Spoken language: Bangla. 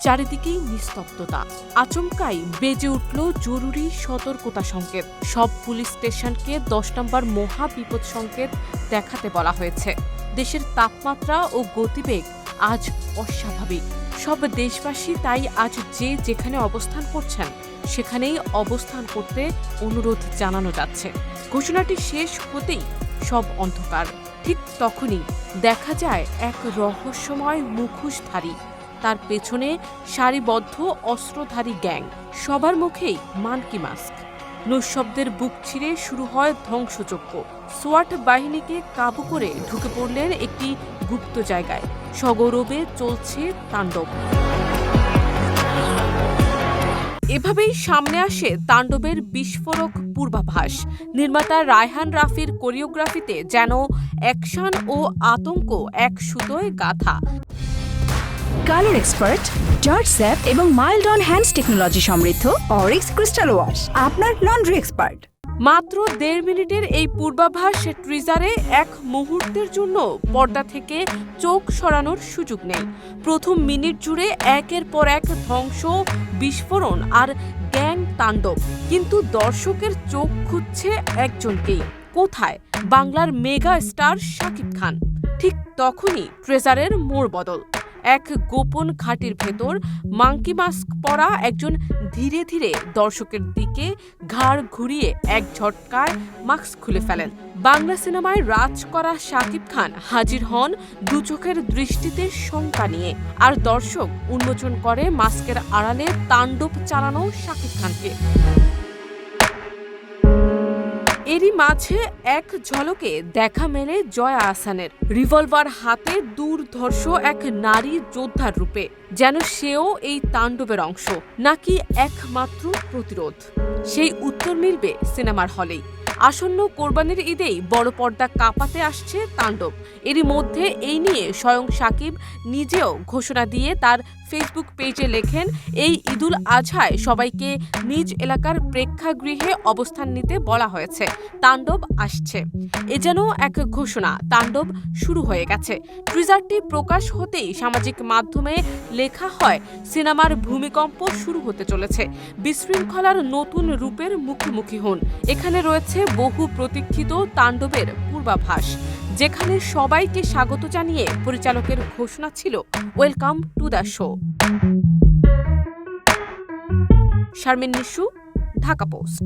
চারিদিকেই নিস্তব্ধতা। আচমকাই বেজে উঠল জরুরি সতর্কতা সংকেত। সব পুলিশ স্টেশনকে 10 নম্বর মহা বিপদ সংকেত দেখাতে বলা হয়েছে। দেশের তাপমাত্রা ও গতিবেগ আজ অস্বাভাবিক। সব দেশবাসী তাই আজ যে যেখানে অবস্থান করছেন সেখানেই অবস্থান করতে অনুরোধ জানানো যাচ্ছে। ঘোষণাটি শেষ হতেই সব অন্ধকার। ঠিক তখনই দেখা যায় এক রহস্যময় মুখোশধারী, তার পেছনে সারিবদ্ধ অস্ত্রধারী গ্যাং। সবার মুখেই মানকি মাস্ক। নৈশব্দের বুক ছিঁড়ে শুরু হয় ধ্বংসযজ্ঞ। সোয়াট বাহিনীকে কাবু করে ঢুকে পড়লেন একটি গুপ্ত জায়গায়। সগৌরবে চলছে তাণ্ডব। এভাবেই সামনে আসে তাণ্ডবের বিস্ফোরক পূর্বাভাস। নির্মাতা রায়হান রাফির কোরিওগ্রাফিতে যেন অ্যাকশন ও আতঙ্ক এক সুতোয় গাঁথা। কালার এক্সপার্ট, জর্জ স্যাপ এবং মাইল্ড অন হ্যান্ডস টেকনোলজি সমৃদ্ধ অরিক্স ক্রিস্টাল ওয়াশ আপনার লন্ড্রি এক্সপার্ট। মাত্র 1.5 মিনিটের এই পূর্বাভাস ট্রিজারে এক মুহূর্তের জন্য পর্দা থেকে চোখ সরানোর সুযোগ নেই। প্রথম মিনিট জুড়ে একের পর এক ধ্বংস, বিস্ফোরণ আর গ্যাং তাণ্ডব। কিন্তু দর্শকের চোখ খুঁজছে একজনকেই। কোথায় বাংলার মেগা স্টার শাকিব খান? ঠিক তখনই ট্রেজারের মোড় বদল। এক গোপন ঘাটির ভেতর মাঙ্কি মাস্ক পরা একজন ধীরে ধীরে দর্শকের দিকে ঘাড় ঘুরিয়ে এক ঝটকায় মাস্ক খুলে ফেলেন। বাংলা সিনেমায় রাজ করা শাকিব খান হাজির হন দু চোখের দৃষ্টিতে শঙ্কা নিয়ে। আর দর্শক উন্মোচন করে মাস্কের আড়ালে তাণ্ডব চালানো শাকিব খানকে। এরই মাঝে এক ঝলকে দেখা মেলে জয়া আহসানের। রিভলভার হাতে দুর্ধর্ষ এক নারী যোদ্ধার রূপে। যেন সেও এই তাণ্ডবের অংশ, নাকি একমাত্র প্রতিরোধ? সেই উত্তর মিলবে সিনেমার হলেই। আসন্ন কোরবানির ঈদেই বড় পর্দা কাঁপাতে আসছে তাণ্ডব। এরই মধ্যে এই নিয়ে স্বয়ং শাকিব নিজেও ঘোষণা দিয়ে তার ফেসবুক পেজে লেখেন, এই ঈদুল আজহায় সবাইকে নিজ এলাকার প্রেক্ষাগৃহে অবস্থান নিতে বলা হয়েছে। তাণ্ডব আসছে। এ যেন এক ঘোষণা, তাণ্ডব শুরু হয়ে গেছে। ট্রিজারটি প্রকাশ হতেই সামাজিক মাধ্যমে লেখা হয়, সিনেমার ভূমিকম্প শুরু হতে চলেছে। বিশৃঙ্খলার নতুন রূপের মুখোমুখি হন। এখানে রয়েছে বহু প্রতীক্ষিত তাণ্ডবের পূর্বাভাস, যেখানে সবাইকে স্বাগত জানিয়ে পরিচালকের ঘোষণা ছিল, welcome to the show. Sharmin Nishu, Dhaka post.